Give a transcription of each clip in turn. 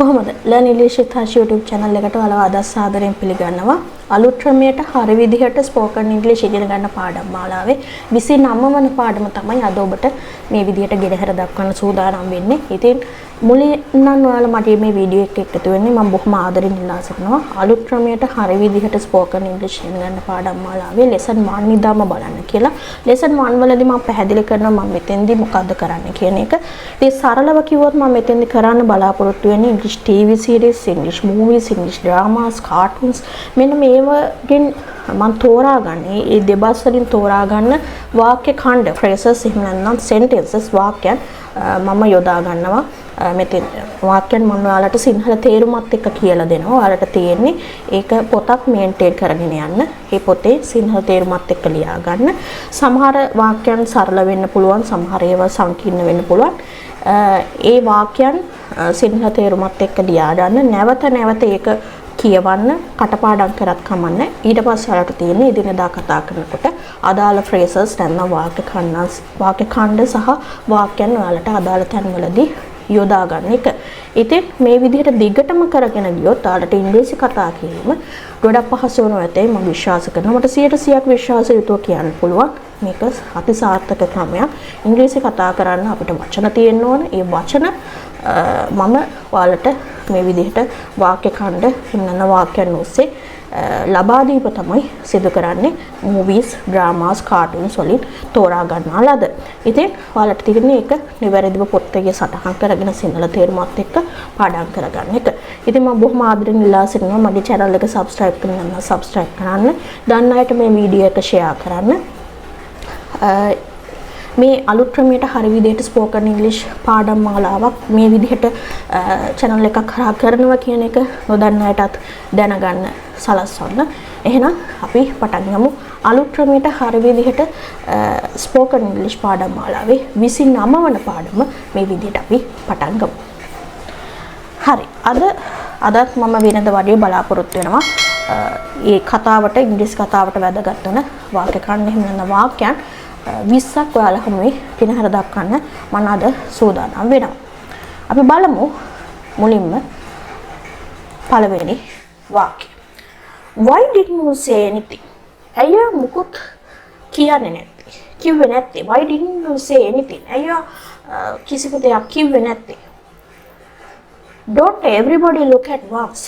කොහොමද Learn English with Harsh YouTube channel එකට ඔයාලව අදත් සාදරයෙන් පිළිගන්නවා. අලුත් ක්‍රමයට හරි විදිහට spoken English ඉගෙන ගන්න පාඩම් මාලාවේ 29 වන පාඩම තමයි අද ඔබට මේ විදිහට ගෙනහැර දක්වන්න සූදානම් වෙන්නේ. ඉතින් මුලින් නම් ඔයාලා මට මේ වීඩියෝ එක එකතු වෙන්නේ මම බොහොම ආදරෙන් ඉල්ලා සිටිනවා. අලුත් ක්‍රමයට හරි විදිහට spoken English ඉගෙන ගන්න පාඩම් මාලාවේ lesson 1 ඉඳන්ම බලන්න කියලා. lesson 1 වලදී මම පැහැදිලි කරනවා මම මෙතෙන්දී මොකද්ද කරන්න කියන එක. ඉතින් සරලව කිව්වොත් මම මෙතෙන්දී කරන්න බලාපොරොත්තු වෙන්නේ English TV series, English movies, English dramas, cartoons මෙන්න මේවගෙන් මම තෝරාගන්නේ ඒ දෙබස් වලින් තෝරාගන්න වාක්‍ය ඛණ්ඩ phrases එහෙම නැත්නම් sentences වාක්‍යයන් මම යොදා ගන්නවා. මෙතෙන් වාක්‍යයන් මම ඔයාලට සිංහල තේරුමත් එක්ක කියලා දෙනවා. ඔයාලට තියෙන්නේ ඒක පොතක් මේන්ටේන් කරගෙන යන්න. මේ පොතේ සිංහල තේරුමත් එක්ක ලියා ගන්න. සමහර වාක්‍යයන් සරල වෙන්න පුළුවන්, සමහර ඒවා සංකීර්ණ වෙන්න පුළුවන්. ඒ වාක්‍යයන් සිංහල තේරුමත් එක්ක ලියා ගන්න. නැවත නැවත ඒක කියවන්න කටපාඩම් කරත් කමන්නේ. ඊට පස්සේ ඔයාලට තියෙන්නේ එදිනෙදා කතා කරනකොට අදාළ phrases නැත්නම් වාක්‍ය ඛණ්ඩ සහ වාක්‍යයන් ඔයාලට අදාළ තැන්වලදී යොදා ගන්න එක. ඉතින් මේ විදිහට දිගටම කරගෙන ගියොත් ඔයාලට ඉංග්‍රීසි කතා කිරීම ගොඩක් පහසු වෙනවා ඇතේ මම විශ්වාස කරනවා. මට 100%ක් විශ්වාසයුතුව කියන්න පුළුවන්. මේක අති සාර්ථක ක්‍රමයක්. ඉංග්‍රීසි කතා කරන්න අපිට වචන තියෙන්න ඕන. ඒ වචන මම ඔයාලට මේ විදිහට වාක්‍ය ඛණ්ඩ වෙනන වාක්‍යයන් ඔස්සේ ලබා දීම තමයි සිදු කරන්නේ movies, dramas, cartoons වලින් තෝරා ගන්නාලාද. ඉතින් ඔයාලට තියෙන්නේ ඒක නිවැරදිව පොතේ සටහන් කරගෙන සිංහල තේරුමත් එක්ක පාඩම් කරගන්න එක. ඉතින් මම බොහොම ආදරෙන් ඉල්ලා සිටිනවා මගේ channel එක subscribe කරන්න subscribe කරන්න. දන්න අයට මේ වීඩියෝ එක share කරන්න. මේ අලුත් ක්‍රමයට හරි විදිහට spoken English පාඩම් මාලාවක් මේ විදිහට channel එකක් කරා කරනවා කියන එක නොදන්න අයටත් දැනගන්න සලස්වන්න. එහෙනම් අපි පටන් ගමු. අලුත් ක්‍රමයට හරි විදිහට spoken English පාඩම් මාලාවේ 29 වන පාඩම මේ විදිහට අපි පටන් ගමු. හරි. අදත් මම වෙනද වගේ බලාපොරොත්තු වෙනවා මේ කතාවට ඉංග්‍රීසි කතාවට වැදගත් වෙන වාක්‍ය ඛණ්ඩ එහෙම නැත්නම් වාක්‍යයන් 20ක් ඔයාලා හැමෝම පිනහර දක්වන්න මම අද සූදානම් වෙනවා. අපි බලමු මුලින්ම පළවෙනි වාක්‍යය. Why didn't you say anything? අයියා මුකුත් කියන්නේ නැත්තේ. කිව්වේ නැත්තේ. Why didn't you say anything? අයියා කිසිම දෙයක් කිව්වේ නැත්තේ. Don't everybody look at once.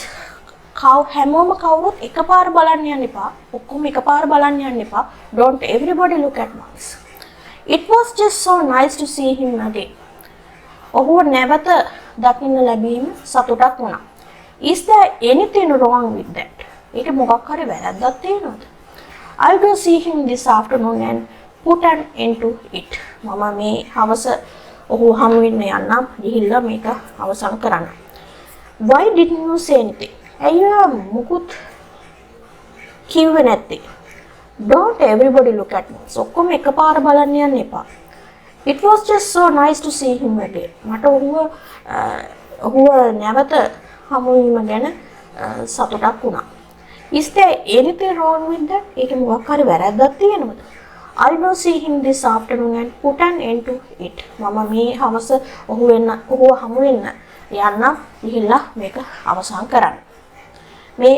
හැමෝම කවුරුත් එකපාර බලන්න යන්න එපා. ඔක්කොම එකපාර බලන්න යන්න එපා. Don't everybody look at once. It was just so nice to see him again. ඔහුව නැවත දකින්න ලැබීම සතුටක් වුණා. Is there anything wrong with that? ඒක මොකක් හරි වැරද්දක් තියෙනවද? I'll go see him this afternoon and put an end to it. මම මේ හවස ඔහු හමු වෙන්න යන්නම්. ගිහිල්ලා මේක අවසන් කරන්න. Why didn't you say anything? අයියා මුකුත් කිව්වේ නැත්තේ. Don't everybody look at once. ඔක්කොම එකපාර බලන්න යන්න එපා. It was just so nice to see him again. මට ඔහුව නැවත හමු වීම ගැන සතුටක් වුණා. Is there anything wrong with that? ඒක මොකක් හරි වැරද්දක් තියෙනවද? I'll go see him this afternoon and put an end to it. මම මේ හවස ඔහුව හමු වෙන්න යන්න ගිහිල්ලා මේක අවසන් කරන්න. මේ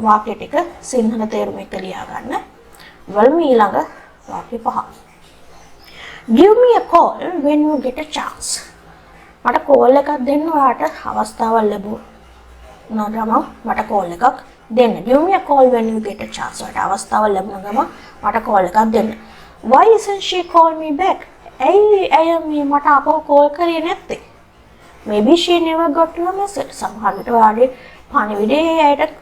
වාක්‍ය ටික සිංහල තේරුම එක්ක ලියා ගන්න. වල්මි ඊළඟ වාක්‍ය 5. Give me a call when you get a chance. මට කෝල් එකක් දෙන්න ඔයාට අවස්ථාවක් ලැබුණා ගමන් මට කෝල් එකක් දෙන්න. Give me a call when you get a chance. ඔයාට අවස්ථාවක් ලැබුණ ගමන් මට කෝල් එකක් දෙන්න. Why isn't she call me back? ඇයි මේ මට අපව කෝල් කරේ නැත්තේ? Maybe she never got your message. සමහර විට ඔයාගේ පණිවිඩය ඇයට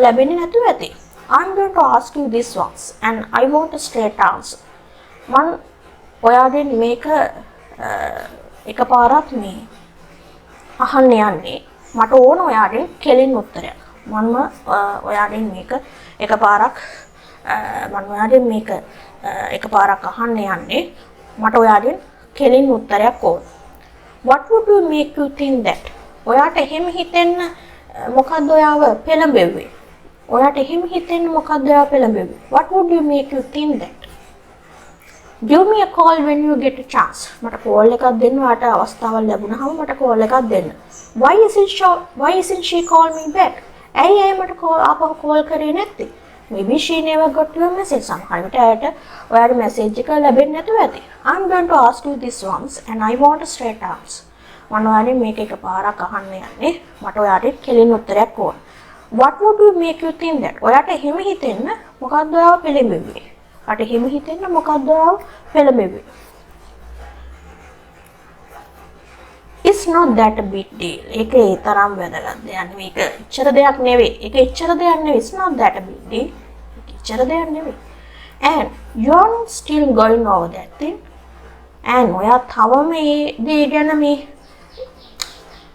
ලැබෙන්නේ නැතුව ඇති. I'm going to ask you this once and I want a straight answer. මම ඔයාගෙන් මේක එකපාරක් මේ අහන්න යන්නේ. මට ඕන ඔයාගෙන් කෙලින් උත්තරයක්. මම ඔයාගෙන් මේක එකපාරක් අහන්න යන්නේ. මට ඔයාගෙන් කෙලින් උත්තරයක් ඕන. What would you make you think that? ඔයාට එහෙම හිතෙන්න මොකද්ද ඔයාව පෙළඹෙන්නේ? ඔයාට එහෙම හිතෙන්න මොකද්ද ඔයාව පෙළඹෙන්නේ? What would you make you think that? give me a call when you get a chance. මට call එකක් දෙන්න ඔයාට අවස්ථාවක් ලැබුණාම මට call එකක් දෙන්න. Why isn't she call me back? ඇයි මට ආපහු call කරේ නැත්තේ? Maybe she never got your message. සමහර විට ඇයට ඔයාගේ message එක ලැබෙන්නේ නැතුව ඇති. I'm going to ask you this once and I want a straight answer. මම ඔයාලෙන් මේක එකපාරක් අහන්න යන්නේ. මට ඔයාට කෙලින් උත්තරයක් ඕන. What would you make you think that? ඔයාට එහෙම හිතෙන්න මොකක්ද ඔයාව පෙළඹෙන්නේ? ඔයාට එහෙම හිතෙන්න මොකක්ද ඔයාව පෙළඹෙන්නේ? It's not that a big deal. ඒක ඒ තරම් වැදගත් දෙයක් නෙවෙයි. ඒක එච්චර දෙයක් නෙවෙයි. ඒක එච්චර දෙයක් නෙවෙයි. It's not that a big deal. ඒක එච්චර දෙයක් නෙවෙයි. And you are still going over that thing. And ඔයා තවම මේ දේ ගැන මේ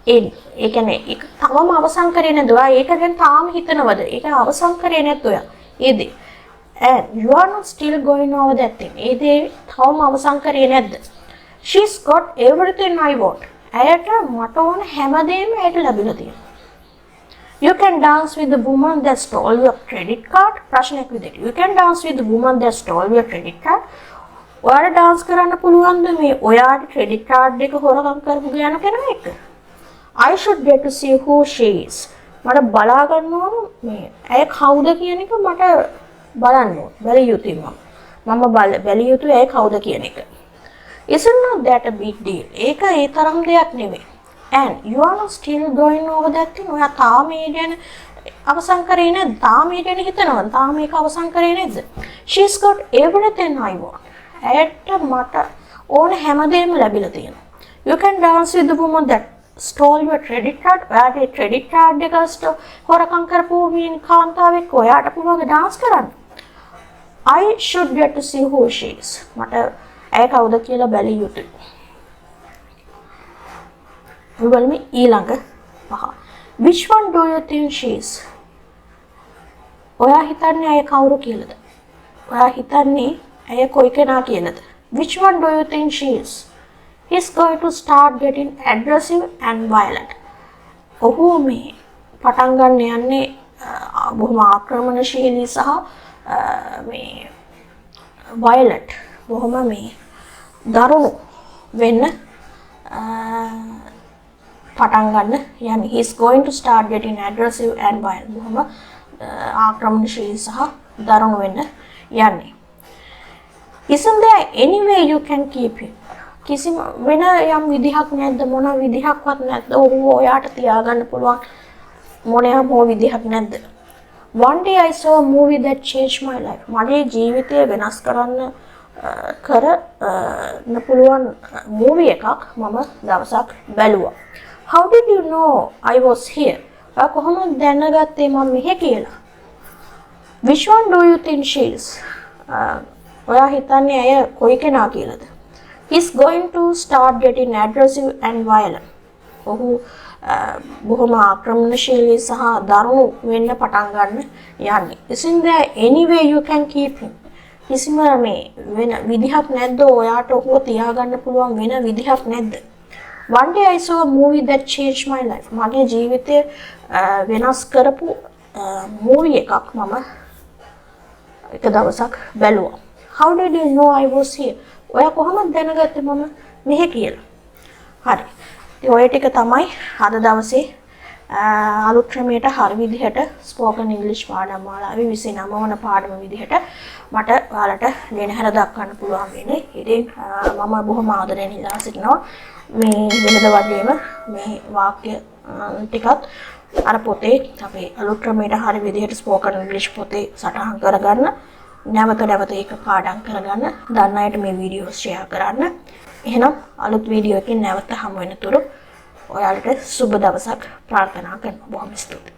ඒ කියන්නේ ඒක තවම අවසන් කරේ නැද්ද? ඔයා ඒක ගැන තාම හිතනවද? ඒක අවසන් කරේ නැද්ද ඔයා? ඒ දේ. And you are not still going over that thing. ඒ දේ තවම අවසන් කරේ නැද්ද? She's got everything I want. ඇයට මට ඕන හැමදේම ඇයට ලැබිලා තියෙනවා. You can dance with the woman that stole your credit card. ප්‍රශ්නයක් විදිහට. You can dance with the woman that stole your credit card. ඔයාට dance කරන්න පුළුවන්ද මේ ඔයාගේ credit card එක හොරකම් කරපු ගෑනු කෙනා එක්ක? I should get to see who she is. මට බලා ගන්න ඕන මේ ඇය කවුද කියන එක මට බලන්න ඕන. බැලිය යුතුයි මම බැලිය යුතුයි ඇය කවුද කියන එක. Isn't not that a big deal? ඒක ඒ තරම් දෙයක් නෙවෙයි. And you are not still going over that thing. ඔයා තාම ඒ ගැන අවසන් කරේ නැද්ද? තාම ඒ ගැන හිතනවද? තාම ඒක අවසන් කරේ නැද්ද? She's got everything I want. ඇයට මට ඕන හැමදේම ලැබිලා තියෙනවා. You can dance with the woman that stole your credit card. ඔයාගේ credit card එක හොරකම් කරපු මේ කාන්තාවෙක් ඔයාට පුළුවන් dance කරන්න. I should get to see who she is. මට ඇය කවුද කියලා බැලිය යුතුයි. බලමු ඊළඟ පහ. Which one do you think she is? ඔයා හිතන්නේ ඇය කවුරු කියලාද? ඔයා හිතන්නේ ඇය කොයි කෙනා කියලාද? Which one do you think she is? He's going to start getting aggressive and violent. ඔහු මේ පටන් ගන්න යන්නේ බොහොම ආක්‍රමණශීලී සහ මේ violent බොහොම මේ දරුණු වෙන්න පටන් ගන්න යන්නේ. He's going to start getting aggressive and violent. බොහොම ආක්‍රමණශීලී සහ දරුණු වෙන්න යන්නේ. Isn't there any way you can keep him? කිසිම වෙන යම් විදිහක් නැද්ද? මොන විදිහක්වත් නැද්ද? ඔහු ඔයාට තියාගන්න පුළුවන් මොනෑම විදිහක් නැද්ද? One day I saw a movie that changed my life. මගේ ජීවිතය වෙනස් කරන්න කරන්න පුළුවන් මූවි එකක් මම දවසක් බැලුවා. How did you know I was here? ඔයා කොහොමද දැනගත්තේ මම මෙහෙ කියලා? Which one do you think she is? ඔයා හිතන්නේ ඇය කොයි කෙනා කියලාද? He's going to start getting aggressive and violent. ඔහු බොහොම ආක්‍රමණශීලී සහ දරුණු වෙන්න පටන් ගන්න යන්නේ. Isn't there any way you can keep him? කිසිම මේ වෙන විදිහක් නැද්ද ඔයාට ඔහුව තියාගන්න පුළුවන් වෙන විදිහක් නැද්ද? One day I saw a movie that changed my life. මගේ ජීවිතය වෙනස් කරපු මූවි එකක් මම එක දවසක් බැලුවා. How did you know I was here? ඔයා කොහොමද දැනගත්තේ මම මෙහෙ කියලා? හරි. ඉතින් ඔය ටික තමයි අද දවසේ අලුත් ක්‍රමයට හරි විදිහට ස්පෝකන් ඉංග්‍රීසි පාඩම් මාලාවේ 29 වන පාඩම විදිහට මට ඔයාලට ගෙනහැර දක්වන්න පුළුවන් වෙන්නේ. ඉතින් මම බොහොම ආදරයෙන් ඉල්ලා සිටිනවා මේ වෙනද වගේම මේ වාක්‍ය ටිකත් අර පොතේ අපේ අලුත් ක්‍රමයට හරි විදිහට ස්පෝකන් ඉංග්‍රීසි පොතේ සටහන් කරගන්න. නැවත නැවත ඒක පාඩම් කරගන්න. දන්න අයට මේ වීඩියෝ ෂෙයා කරන්න. එහෙනම් අලුත් වීඩියෝ එකකින් නැවත හමු වෙනතුරු ඔයාලට සුබ දවසක් ප්‍රාර්ථනා කරනවා. බොහොම ස්තුතියි.